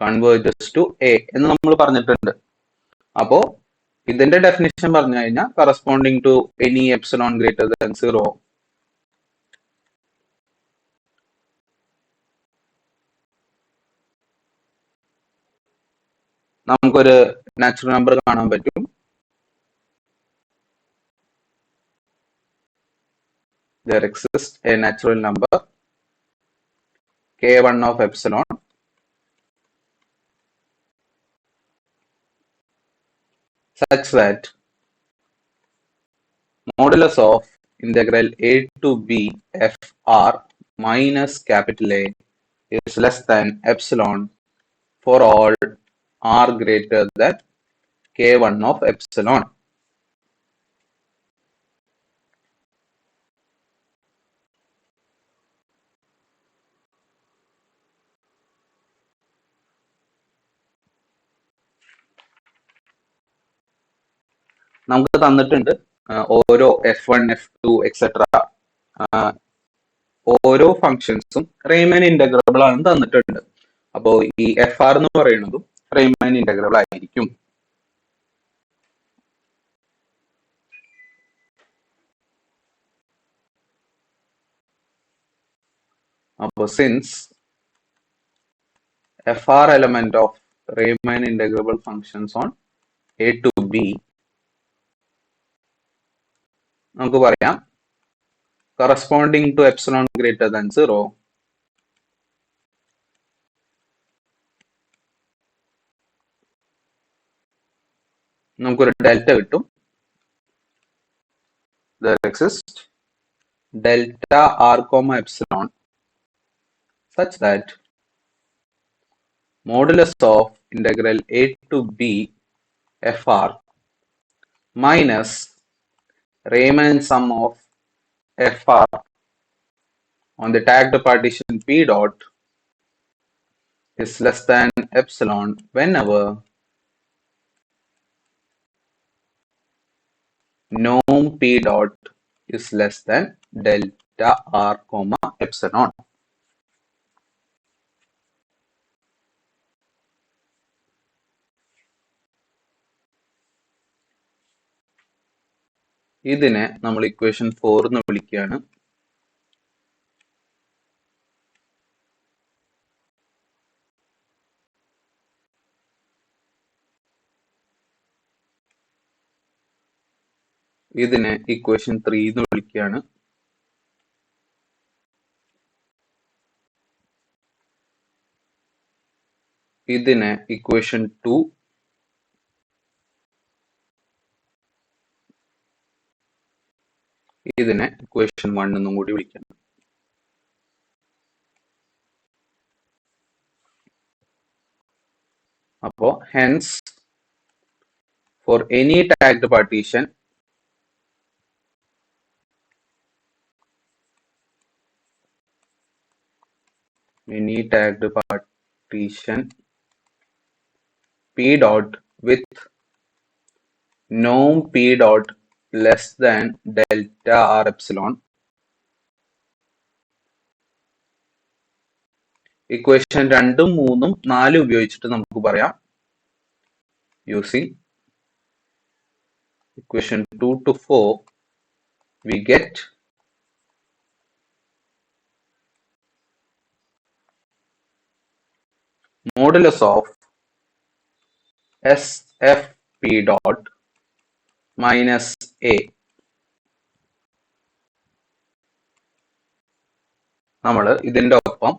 കൺവേർജസ് ടു എ എന്ന് നമ്മൾ പറഞ്ഞിട്ടുണ്ട്. അപ്പോ ഇതിന്റെ ഡെഫിനിഷൻ പറഞ്ഞു കഴിഞ്ഞാൽ corresponding to any epsilon greater than 0, നമുക്കൊരു നാച്ചുറൽ നമ്പർ കാണാൻ പറ്റും. There exists a natural number k1 of epsilon such that modulus of integral a to b fr minus capital A is less than epsilon for all r greater than k1 of epsilon. നമുക്ക് തന്നിട്ടുണ്ട് ഓരോ f1 f2 etcetera ഓരോ ഫങ്ഷൻസും റീമൻ integrable ആണ് തന്നിട്ടുണ്ട്. അപ്പോ ഈ F R എന്ന് പറയുന്നതും റീമൻ ഇന്റഗ്രബിൾ ആയിരിക്കും. അപ്പോ since F are element of Riemann integrable functions on A to B, നമുക്ക് പറയാം corresponding to epsilon greater than 0, നമുക്കൊരു ഡെൽറ്റ കിട്ടും. There exists delta r comma epsilon such that modulus of integral a to b fr minus Riemann sum of fr on the tagged partition p dot is less than epsilon whenever norm p dot is less than delta r comma epsilon. ഇതിനെ നമ്മൾ equation 4 എന്ന് വിളിക്കുകയാണ്. ഇതിനെ equation 3 എന്ന് വിളിക്കുകയാണ്. ഇതിനെ equation 2, ഇതിനെ equation 1 എന്നും കൂടി വിളിക്കണം. അപ്പോ hence for any tagged partition p dot with norm p dot less than delta r epsilon, equation 2, 3, 4 ഉപയോഗിച്ചിട്ട് നമുക്ക് പറയാം. Using equation 2 to 4 we get modulus of sfp dot minus a. നമ്മൾ ഇതിന്റെ ഒപ്പം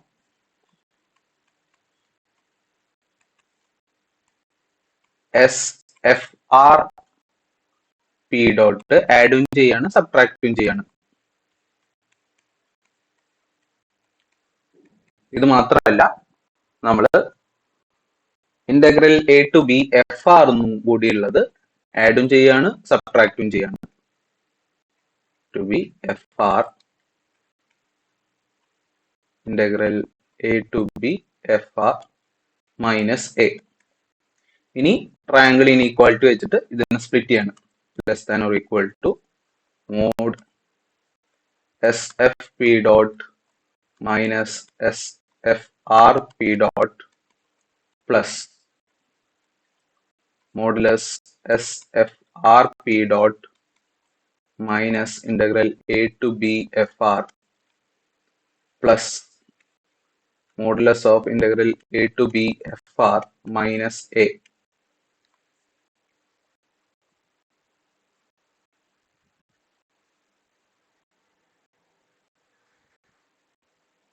SFR P ഡോട്ട് ആഡും ചെയ്യാണ് സബ്ട്രാക്റ്റും ചെയ്യാണ്. ഇത് മാത്രമല്ല, നമ്മൾ integral A to B F R എന്നും കൂടിയുള്ളത് ആഡും ചെയ്യാണ് സബ്ട്രാക്റ്റും ചെയ്യാണ്. To B F R integral a to b fr minus A. ഇനി ട്രയാങ്കിൾ ഇനീക്വാലിറ്റി വെച്ചിട്ട് ഇതിനെ സ്പ്ലിറ്റ് ചെയ്യണം. Less than or equal to mod S F P dot minus S F R P dot plus modulus S F R P dot minus integral A to B F R plus modulus of integral a to b fr minus a.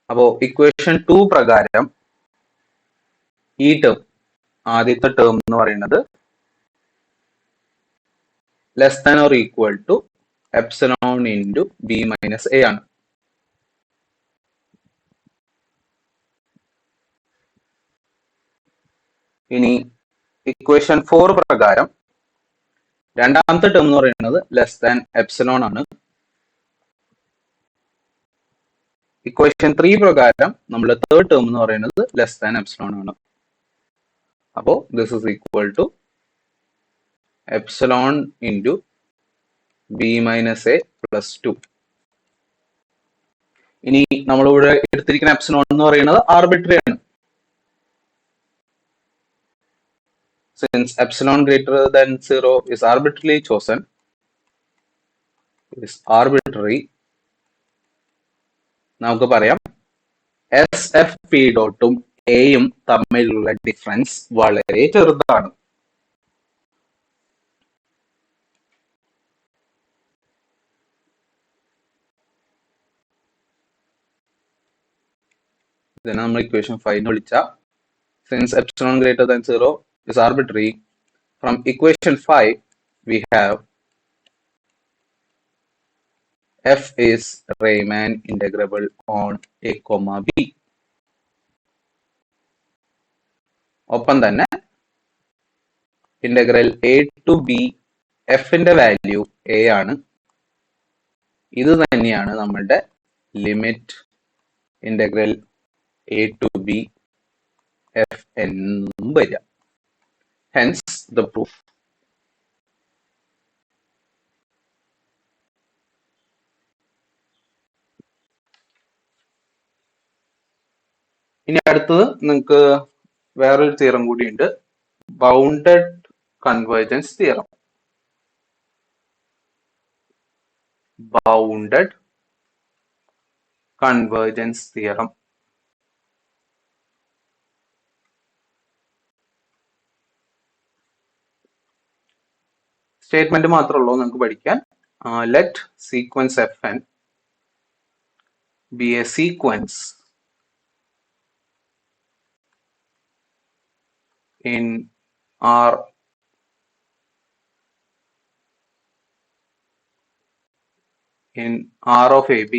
അപ്പോൾ equation 2 പ്രകാരം ഈ term, ആദ്യത്തെ term എന്ന് പറയുന്നത് less than or equal to epsilon into B minus A ആണ്. ഇനി equation 4 പ്രകാരം രണ്ടാമത്തെ ടേം എന്ന് പറയുന്നത് ലെസ് ദാൻ എപ്സിലോൺ ആണ്. ഇക്വേഷൻ 3 പ്രകാരം നമ്മൾ തേർഡ് ടേം എന്ന് പറയുന്നത് ലെസ് ദാൻ എപ്സിലോൺ ആണ്. അപ്പോൾ this is equal to epsilon into B minus A plus 2. ഇനി നമ്മളിവിടെ എടുത്തിരിക്കുന്ന എപ്സിലോൺ എന്ന് പറയുന്നത് ആർബിട്രറി ആണ്. Since epsilon greater than 0 is arbitrarily chosen, is arbitrary, നമുക്ക് പറയാം എസ് എഫ് പി ഡോട്ടും എയും തമ്മിലുള്ള ഡിഫറൻസ് വളരെ ചെറുതാണ്. ഇതിനെ നമ്മൾ ഇക്വേഷൻ 5 എന്ന് വിളിച്ച since epsilon greater than 0 is arbitrary, from equation 5 we have f is Riemann integrable on a comma b. ഒപ്പം തന്നെ ഇന്റഗ്രൽ a to b fന്റെ വാല്യൂ a ആണ്. ഇത് തന്നെയാണ് നമ്മളുടെ limit integral a to b f എന്നും വരിക. Hence the proof. ഇനി അടുത്തത് നിങ്ങൾക്ക് വേറൊരു തിയറം കൂടിയുണ്ട്, bounded convergence theorem. Bounded convergence theorem. Statement മാത്രമേ ഉള്ളൂ നിങ്ങൾക്ക് പഠിക്കാൻ. Let sequence F N B A sequence in R of AB.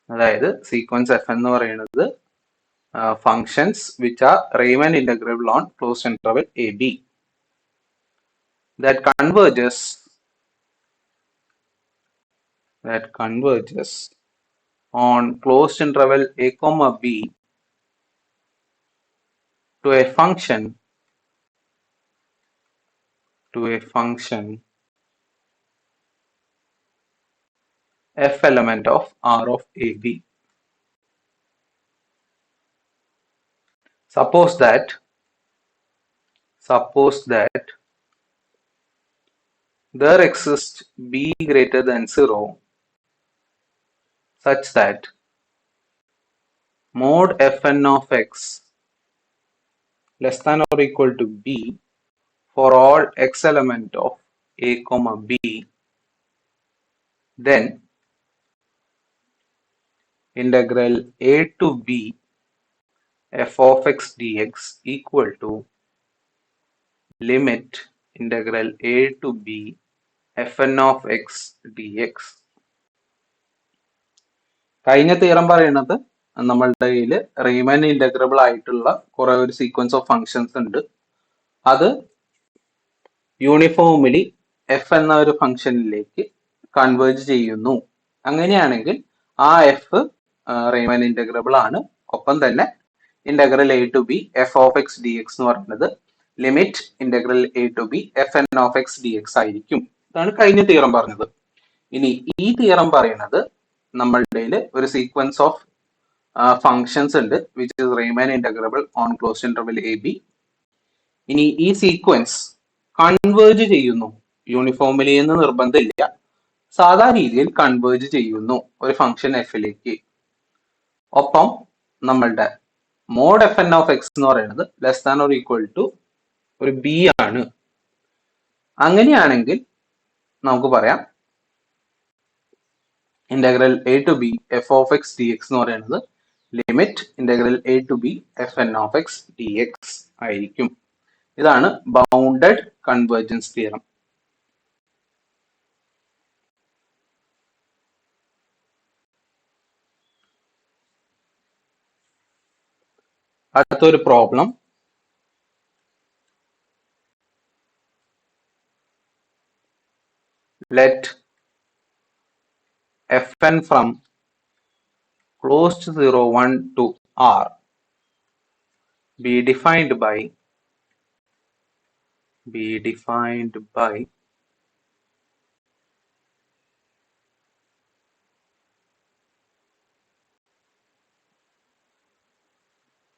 അതായത് സീക്വൻസ് എഫ് എന്ന് പറയുന്നത് functions which are Riemann integrable on closed interval AB that converges on closed interval A comma B to a function f element of R of AB. Suppose that there exists B greater than 0 such that mod fn of x less than or equal to b for all x element of a comma b, then integral a to b f of x dx equal to limit integral a to b fn of x dx. കഴിഞ്ഞ theorem പറയുന്നത് നമ്മളുടെ കയ്യിൽ റീമാൻ integrable ആയിട്ടുള്ള കുറെ ഒരു sequence of functions ഉണ്ട്. അത് uniformly F എന്ന ഒരു ഫംഗ്ഷനിലേക്ക് കൺവേർജ് ചെയ്യുന്നു. അങ്ങനെയാണെങ്കിൽ ആ എഫ് റീമൻ ഇന്റഗ്രബിൾ ആണ്. ഒപ്പം തന്നെ integral A to B F of X D X എന്ന് പറയുന്നത് limit integral A to B F N of X D X ആയിരിക്കും. ഇതാണ് കഴിഞ്ഞ തിയറം പറഞ്ഞത്. ഇനി ഈ തിയറം പറയുന്നത് നമ്മളുടെ ഒരു സീക്വൻസ് ഓഫ് ഫങ്ഷൻസ് ഉണ്ട് which is Riemann integrable on closed interval A B. ഇനി ഈ സീക്വൻസ് കൺവേർജ് ചെയ്യുന്നു, യൂണിഫോമിലി എന്ന് നിർബന്ധമില്ല, സാധാ രീതിയിൽ കൺവേർജ് ചെയ്യുന്നു ഒരു ഫംഗ്ഷൻ എഫിലേക്ക്. ഒപ്പം നമ്മളുടെ mod F N of X എന്ന് പറയുന്നത് less than or equal to ഒരു ബി ആണ്. അങ്ങനെയാണെങ്കിൽ നമുക്ക് പറയാം integral A to B F of X D X എന്ന് പറയുന്നത് limit integral A to B F N of X D X ആയിരിക്കും. ഇതാണ് ബൗണ്ടഡ് കൺവേർജൻസ് തിയറം. അടുത്തൊരു problem. Let fn from closed 0 1 to R be defined by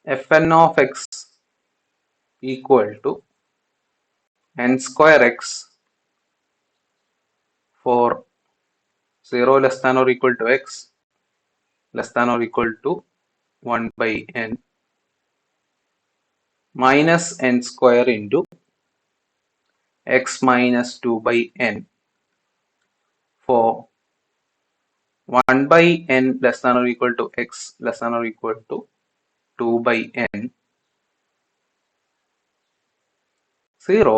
fn of x equal to n square x for 0 less than or equal to x less than or equal to 1 by n minus n square into x minus 2 by n for 1 by n less than or equal to x less than or equal to 2 by n 0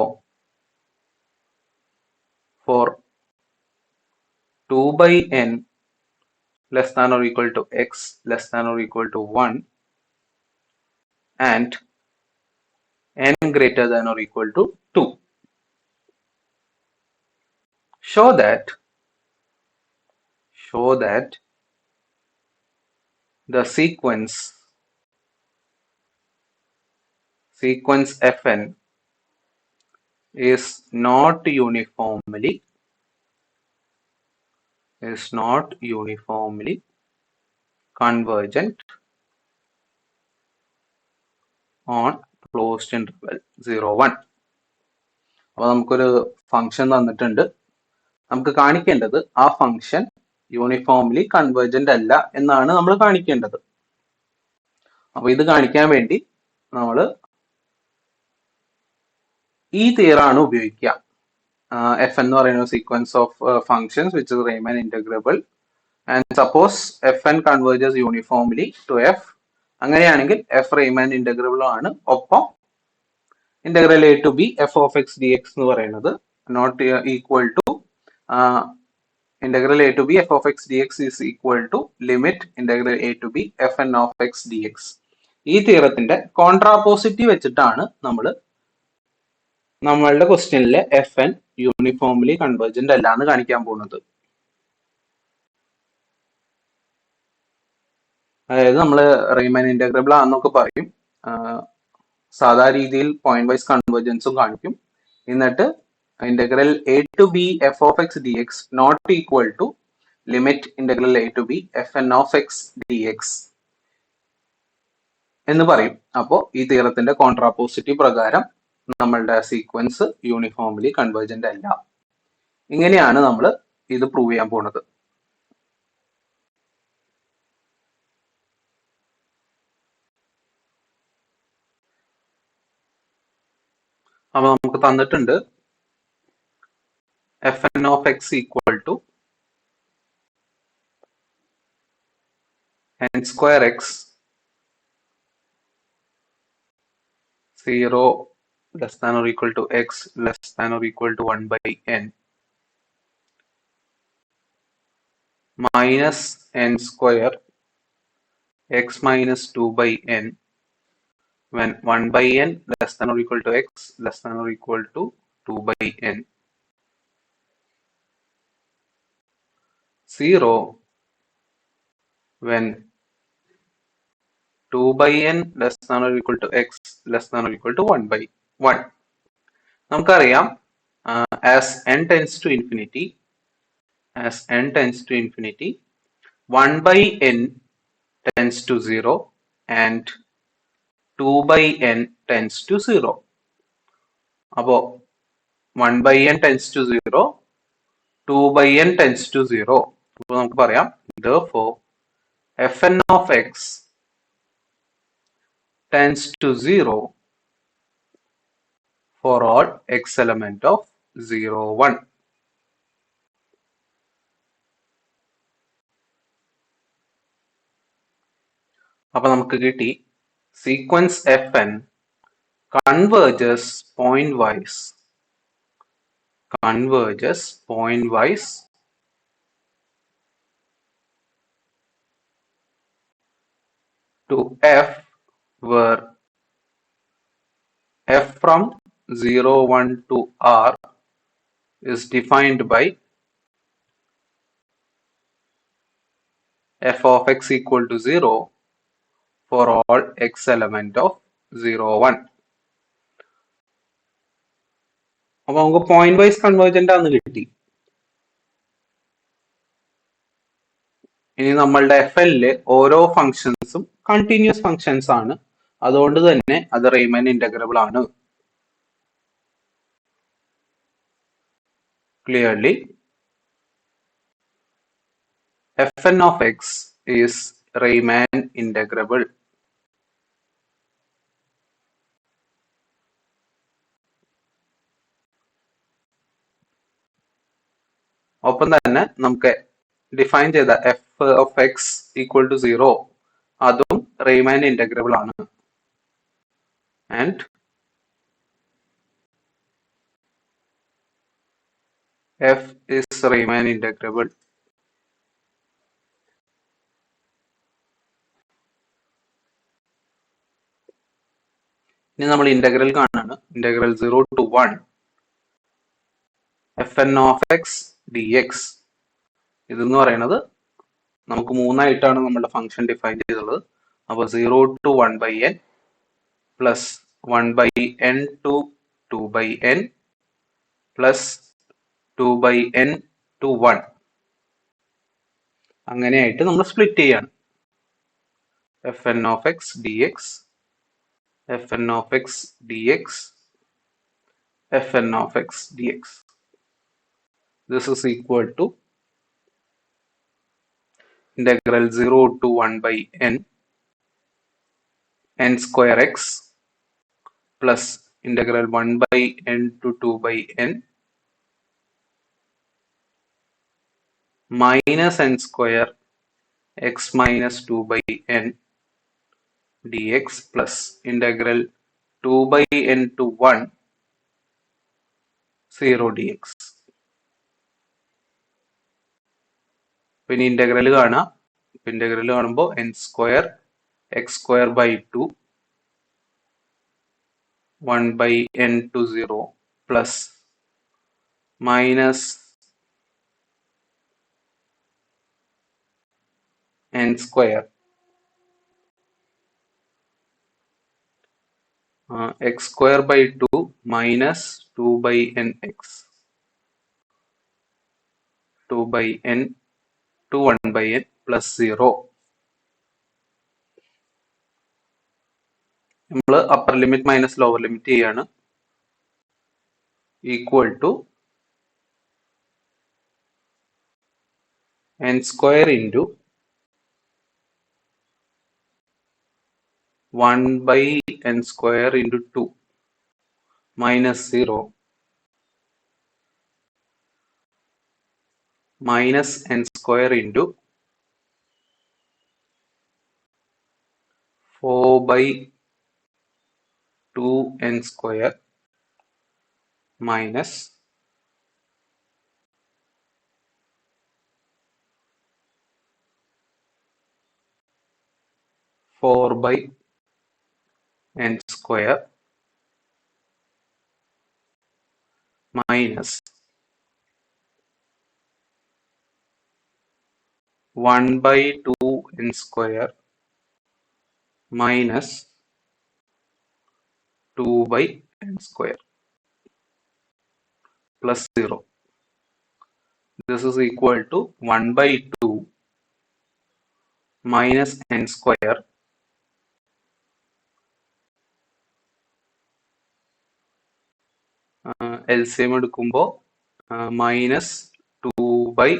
for 2 by n less than or equal to x less than or equal to 1 and n greater than or equal to 2. Show that the sequence fn is not uniformly convergent on closed interval 0 1. അപ്പോൾ നമുക്കൊരു function തന്നിട്ടുണ്ട്. നമുക്ക് കാണിക്കേണ്ടത് ആ function uniformly convergent അല്ല എന്നാണ് നമ്മൾ കാണിക്കേണ്ടത്. അപ്പൊ ഇത് കാണിക്കാൻ വേണ്ടി നമ്മൾ ഈ തിയറാണ് ഉപയോഗിക്കുക. എഫ് എന്ന് പറയുന്ന sequence of functions which is Riemann integrable and suppose F N converges uniformly to F. അങ്ങനെയാണെങ്കിൽ എഫ് റീമൻ ഇന്റഗ്രബിൾ ആണ്. ഒപ്പം integral A to B F of X D X എന്ന് പറയുന്നത് not equal to integral a to b f of x dx is equal to limit integral a to b fn of x dx. ഈ തിയറത്തിന്റെ contrapositive വെച്ചിട്ടാണ് നമ്മളുടെ ക്വസ്റ്റ്യനിലെ F N uniformly convergent അല്ല എന്ന് കാണിക്കാൻ പോകുന്നത്. അതായത് നമ്മൾ റീമൻ ഇന്റഗ്രബിൾ ആണെന്നൊക്കെ പറയും, സാധാ രീതിയിൽ പോയിന്റ് വൈസ് കൺവേർജൻസും കാണിക്കും. എന്നിട്ട് integral a to b f of x dx not equal to limit integral a to b fn of x dx എന്ന് പറയും. അപ്പോൾ ഈ തിയറത്തിന്റെ കോൺട്രാപോസിറ്റീവ് പ്രകാരം നമ്മളുടെ സീക്വൻസ് യൂണിഫോംലി കൺവേർജന്റ് അല്ല. ഇങ്ങനെയാണ് നമ്മൾ ഇത് പ്രൂവ് ചെയ്യാൻ പോകുന്നത്. അപ്പൊ നമുക്ക് തന്നിട്ടുണ്ട് fn of x equal to n square x 0 less than or equal to x less than or equal to 1 by n minus n square x minus 2 by n when 1 by n less than or equal to x less than or equal to 2 by n 0 when 2 by n less than or equal to x less than or equal to 1 by 1. നമുക്കറിയാം as n tends to infinity, 1 by n tends to 0 and 2 by n tends to 0. അപ്പോൾ 1 by n tends to 0, 2 by n tends to 0. അപ്പോൾ നമുക്ക് പറയാം therefore fn of x tends to 0 for all x element of 0, 1. അപ്പോൾ നമുക്ക് കിട്ടി sequence fn converges point-wise to f where f from 0, 1 to r is defined by f of x equal to 0 for all x element of 0, 1. അപ്പോൾ നമുക്ക് point wise convergent ആണെന്ന് കിട്ടി. ഇനി നമ്മളുടെ എഫ്എല്ലിലെ ഓരോ ഫങ്ഷൻസും കണ്ടിന്യൂസ് ഫങ്ഷൻസ് ആണ്, അതുകൊണ്ട് തന്നെ അത് റീമൻ ഇന്റഗ്രബിൾ ആണ്. Clearly fn of x is Riemann integrable. ഒപ്പം തന്നെ നമുക്ക് ഡിഫൈൻ ചെയ്ത F of X equal to 0 അതും റീമാൻ ഇന്റഗ്രബിൾ ആണ്. And F is Riemann integrable. ഇനി നമ്മൾ ഇന്റഗ്രൽ കാണാണ്. Integral 0 to 1 fn of x dx. ഇതെന്ന് പറയുന്നത് നമുക്ക് മൂന്നായിട്ടാണ് നമ്മുടെ ഫംഗ്ഷൻ ഡിഫൈൻ ചെയ്തുള്ളത്. അപ്പോൾ 0 to 1 by n plus 1 by n to 2 by n plus 2 by n to 1 അങ്ങനെയായിട്ട് നമ്മൾ സ്പ്ലിറ്റ് ചെയ്യാണ്. fn of x dx, fn of x dx, fn of x dx. This is equal to integral 0 to 1 by n square x plus integral 1 by n to 2 by n minus n square x minus 2 by n dx plus integral 2 by n to 1 0 dx. പിന്നെ integral കാണാം. Integral കാണുമ്പോൾ n square x square by 2 1 by n to 0 plus minus n square x square by 2 minus 2 by nx 2 by n to 1 by n plus 0. നമ്മൾ upper limit minus lower limit ചെയ്യാണ്. Equal to n square into 1 by n square into 2 minus 0 minus n square into 4 by 2 n square minus 4 by n square minus 1 by 2 n square minus 2 by n square plus 0. This is equal to 1 by 2 minus n square LCM എടുക്കുമ്പോൾ minus 2 by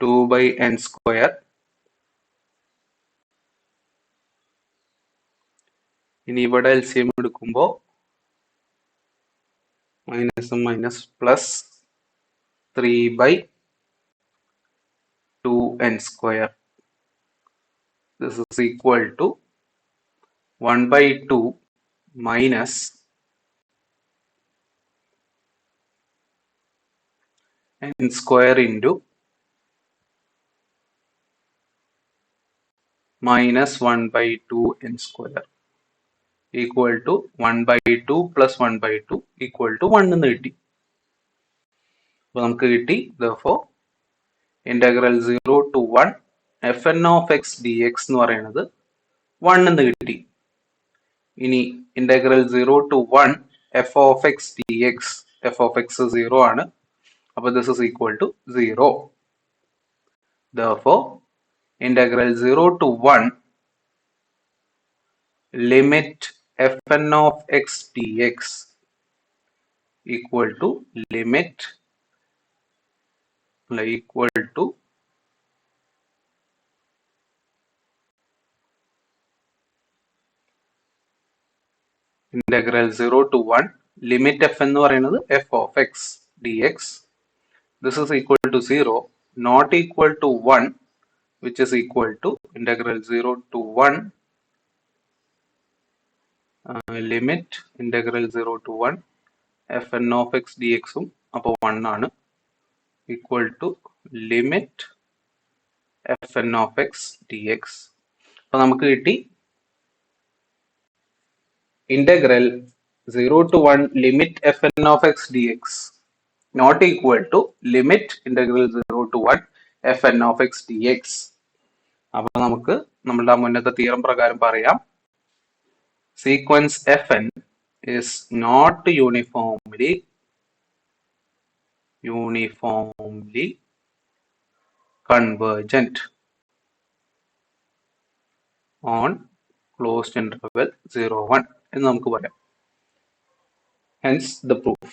2 by n square. ഇനി ഇവിടെ LCM എടുക്കുമ്പോൾ minus plus 3 by 2n square. This is equal to 1 by 2 minus n square into minus 1 by 2 n square equal to 1 by 2 plus 1 by 2 equal to 1 എന്ന് കിട്ടി. അപ്പോൾ നമുക്ക് കിട്ടി therefore integral 0 to 1 fn of x dx എന്ന് പറയുന്നത് 1 എന്ന് കിട്ടി. ഇനി integral 0 to 1 f of x dx, f of x 0 ആണ്. അപ്പോൾ this is equal to 0. Therefore integral 0 to 1 limit fn of x dx equal to limit equal to integral 0 to 1 limit f എന്ന് പറയുന്നത് f of x dx. This is equal to 0, not equal to 1, which is equal to integral 0 to 1 limit integral 0 to 1 fn of x dx ഉം അപ്പോൾ 1 ആണ് equal to limit fn of x dx. അപ്പോൾ നമുക്ക് കിട്ടി integral 0 to 1 limit fn of x dx not equal to limit integral 0 to 1 fn of x dx. അപ്പോൾ നമുക്ക് നമ്മളുടെ മുന്നത്തെ തിയറം പ്രകാരം പറയാം sequence fn is not uniformly convergent on closed interval 0 1 എന്ന് നമുക്ക് പറയാം. Hence the proof.